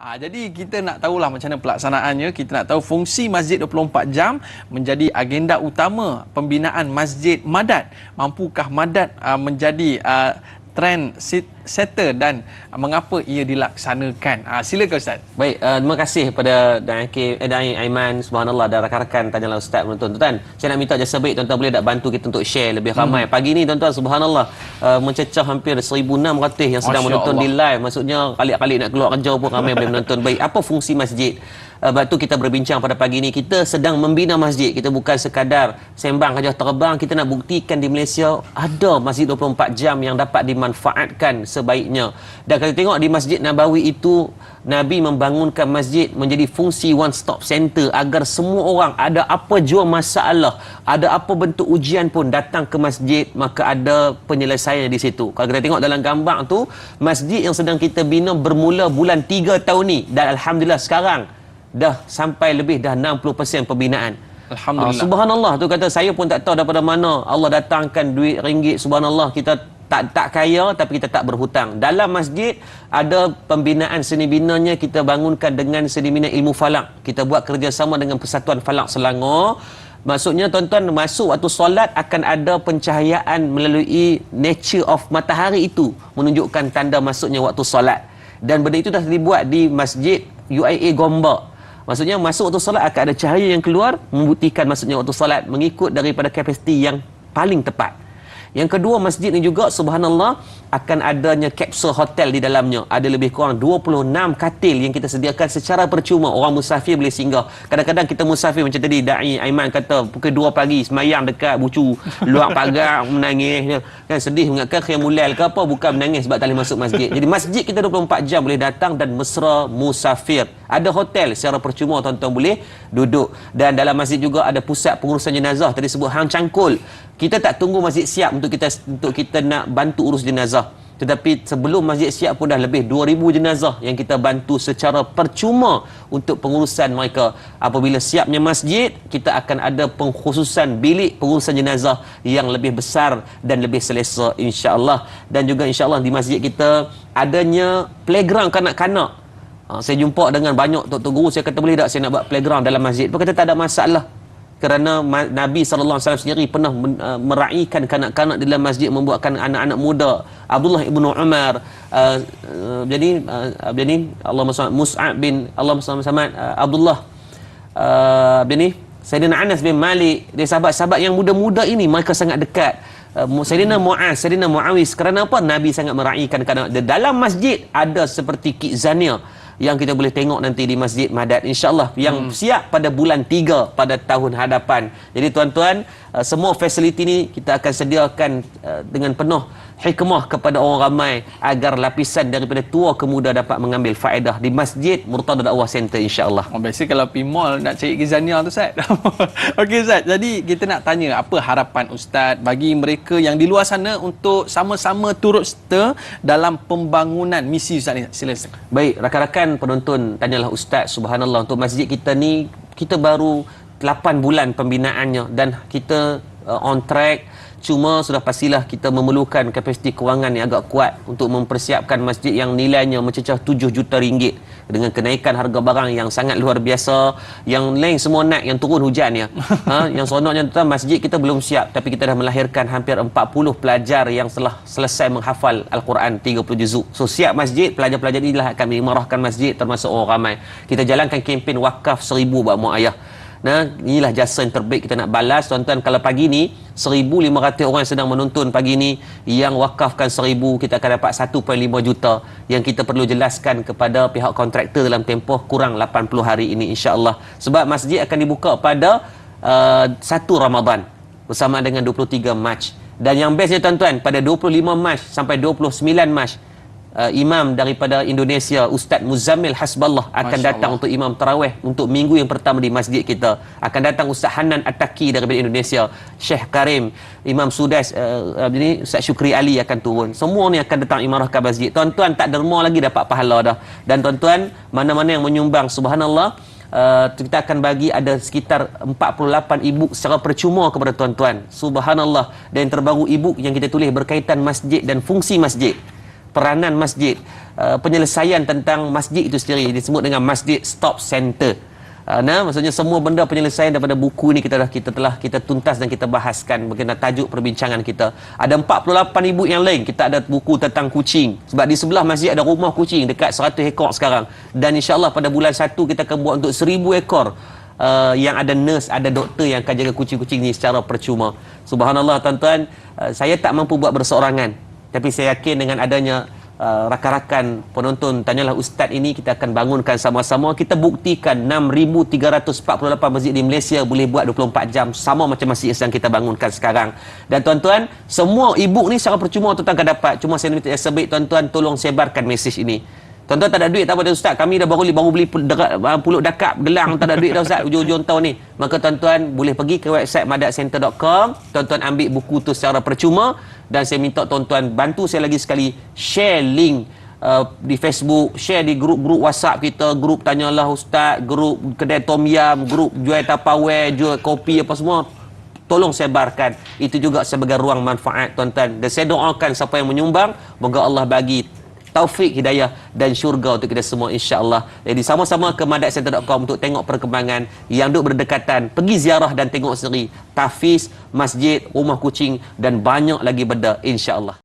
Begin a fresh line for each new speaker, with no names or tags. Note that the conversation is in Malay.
Jadi kita nak tahulah macam mana pelaksanaannya. Kita nak tahu fungsi Masjid 24 Jam menjadi agenda utama pembinaan Masjid Madat. Mampukah Madat menjadi trend setter dan mengapa ia dilaksanakan? Silakan Ustaz.
Baik, terima kasih kepada Dai Aiman, subhanallah, dan rakan-rakan tanyalah Ustaz menonton. Tuan, saya nak minta jasa baik tuan-tuan boleh tak bantu kita untuk share lebih ramai. Pagi ni tuan-tuan subhanallah mencecah hampir 1,600 yang sedang menonton di live. Maksudnya kali-kali nak keluar kerja pun ramai boleh menonton. Baik, apa fungsi masjid? Sebab tu kita berbincang pada pagi ni, kita sedang membina masjid. Kita bukan sekadar sembang saja terbang, kita nak buktikan di Malaysia ada masjid 24 jam yang dapat dimanfaatkan sebaiknya. Dan kalau tengok di Masjid Nabawi itu, Nabi membangunkan masjid menjadi fungsi one stop center agar semua orang ada apa jua masalah, ada apa bentuk ujian pun datang ke masjid, maka ada penyelesaiannya di situ. Kalau kita tengok dalam gambar tu, masjid yang sedang kita bina bermula bulan 3 tahun ni, dan alhamdulillah sekarang dah sampai lebih dah 60% pembinaan.
Alhamdulillah.
Subhanallah, tu kata saya pun tak tahu daripada mana Allah datangkan duit ringgit. Subhanallah, kita tak kaya tapi kita tak berhutang. Dalam masjid ada pembinaan seni binanya, kita bangunkan dengan seni bina ilmu falak. Kita buat kerjasama dengan Persatuan Falak Selangor. Maksudnya tuan-tuan masuk waktu solat akan ada pencahayaan melalui nature of matahari itu menunjukkan tanda masuknya waktu solat. Dan benda itu dah dibuat di Masjid UIA Gombak. Maksudnya masuk waktu solat akan ada cahaya yang keluar membuktikan masuknya waktu solat mengikut daripada kapasiti yang paling tepat. Yang kedua, masjid ni juga subhanallah akan adanya kapsul hotel di dalamnya. Ada lebih kurang 26 katil yang kita sediakan secara percuma. Orang musafir boleh singgah. Kadang-kadang kita musafir macam tadi Dai Aiman kata pukul 2 pagi semayang dekat bucu luar pagar menangis kan, sedih mengingatkan khiyamulail ke apa, bukan menangis sebab tak boleh masuk masjid. Jadi masjid kita 24 jam boleh datang dan mesra musafir. Ada hotel secara percuma, tuan-tuan boleh duduk. Dan dalam masjid juga ada pusat pengurusan jenazah, tadi sebut hang cangkul. Kita tak tunggu masjid siap untuk kita nak bantu urus jenazah. Tetapi sebelum masjid siap pun dah lebih 2,000 jenazah yang kita bantu secara percuma untuk pengurusan mereka. Apabila siapnya masjid, kita akan ada pengkhususan bilik pengurusan jenazah yang lebih besar dan lebih selesa insya-Allah. Dan juga insya-Allah di masjid kita adanya playground kanak-kanak. Saya jumpa dengan banyak tok-tok guru, saya kata boleh tak saya nak buat playground dalam masjid? Dia kata tak ada masalah. Kerana Nabi SAW sendiri pernah meraihkan kanak-kanak di dalam masjid, membuatkan anak-anak muda. Abdullah ibnu Umar, jadi Allahumma salli Mus'ab bin Abdullah, jadi Sayyidina Anas bin Malik, dia sahabat-sahabat yang muda-muda ini mereka sangat dekat. Sayyidina Mu'az, Sayyidina Mu'awis. Kerana apa? Nabi sangat meraihkan kanak-kanak. Dalam masjid ada seperti Kizania yang kita boleh tengok nanti di Masjid Madat insya-Allah yang siap pada bulan 3 pada tahun hadapan. Jadi tuan-tuan, semua fasiliti ni kita akan sediakan dengan penuh hikmah kepada orang ramai agar lapisan daripada tua ke muda dapat mengambil faedah di Masjid Murtada Dakwah Center insya-Allah.
Biasa kalau pergi mall nak cari Kizania tu Ustaz. Okey Ustaz, jadi kita nak tanya apa harapan Ustaz bagi mereka yang di luar sana untuk sama-sama turut serta dalam pembangunan misi Ustaz ni. Silakan.
Baik, rakan-rakan penonton, tanyalah Ustaz, subhanallah, untuk masjid kita ni kita baru 8 bulan pembinaannya dan kita on track. Cuma sudah pastilah kita memerlukan kapasiti kewangan yang agak kuat untuk mempersiapkan masjid yang nilainya mencecah 7 juta ringgit dengan kenaikan harga barang yang sangat luar biasa. Yang lain semua naik, yang turun hujan ya. Yang seronoknya tuan, masjid kita belum siap tapi kita dah melahirkan hampir 40 pelajar yang telah selesai menghafal Al-Quran 30 juzuk. So siap masjid, pelajar-pelajar inilah akan mengimarahkan masjid termasuk orang ramai. Kita jalankan kempen wakaf 1,000 buat mak ayah. Nah, inilah jasa yang terbaik kita nak balas tuan-tuan. Kalau pagi ni 1,500 orang yang sedang menonton pagi ni yang wakafkan 1,000, kita akan dapat 1.5 juta yang kita perlu jelaskan kepada pihak kontraktor dalam tempoh kurang 80 hari ini insya-Allah. Sebab masjid akan dibuka pada 1 Ramadan bersama dengan 23 Mac. Dan yang bestnya tuan-tuan, pada 25 Mac sampai 29 Mac imam daripada Indonesia Ustaz Muzammil Hasballah akan datang untuk imam tarawih untuk minggu yang pertama di masjid kita. Akan datang Ustaz Hanan At-Taki daripada Indonesia, Syekh Karim, Imam Sudas, ini Ustaz Syukri Ali akan turun. Semua ni akan datang imarahkan masjid. Tuan-tuan tak derma lagi dapat pahala dah. Dan tuan-tuan, mana-mana yang menyumbang subhanallah, kita akan bagi ada sekitar 48 e-book secara percuma kepada tuan-tuan. Subhanallah. Dan terbaru e-book yang kita tulis berkaitan masjid dan fungsi masjid. peranan masjid, penyelesaian tentang masjid itu sendiri disebut dengan Masjid Stop Center. Maksudnya semua benda penyelesaian daripada buku ni kita tuntas dan kita bahaskan berkenaan tajuk perbincangan kita. Ada 48 ibu yang lain. Kita ada buku tentang kucing. Sebab di sebelah masjid ada rumah kucing dekat 100 ekor sekarang. Dan insya-Allah pada bulan 1 kita akan buat untuk 1000 ekor. Yang ada nurse, ada doktor yang akan jaga kucing-kucing ni secara percuma. Subhanallah tuan-tuan, saya tak mampu buat berseorangan. Tapi saya yakin dengan adanya rakan-rakan penonton Tanyalah Ustaz ini, kita akan bangunkan sama-sama. Kita buktikan 6,348 masjid di Malaysia boleh buat 24 jam sama macam masjid yang kita bangunkan sekarang. Dan tuan-tuan, semua ibu ni secara percuma tuan-tuan akan dapat. Cuma saya minta sebaik tuan-tuan tolong sebarkan mesej ini. Tuan-tuan tak ada duit tak apa Ustaz, kami dah baru beli puluk dakap gelang, tak ada duit dah Ustaz hujung-hujung tahun ni. Maka tuan-tuan boleh pergi ke website madatcenter.com, tuan-tuan ambil buku tu secara percuma. Dan saya minta tuan-tuan bantu saya lagi sekali share link di Facebook, share di grup-grup WhatsApp kita, grup Tanyalah Ustaz, grup kedai Tom Yam, grup jual Tupperware, jual kopi apa semua. Tolong sebarkan. Itu juga sebagai ruang manfaat tuan-tuan. Dan saya doakan siapa yang menyumbang, moga Allah bagi taufik, hidayah dan syurga untuk kita semua insya-Allah. Jadi sama-sama ke madatcenter.com untuk tengok perkembangan yang duk berdekatan. Pergi ziarah dan tengok sendiri tahfiz, masjid, rumah kucing dan banyak lagi benda insya-Allah.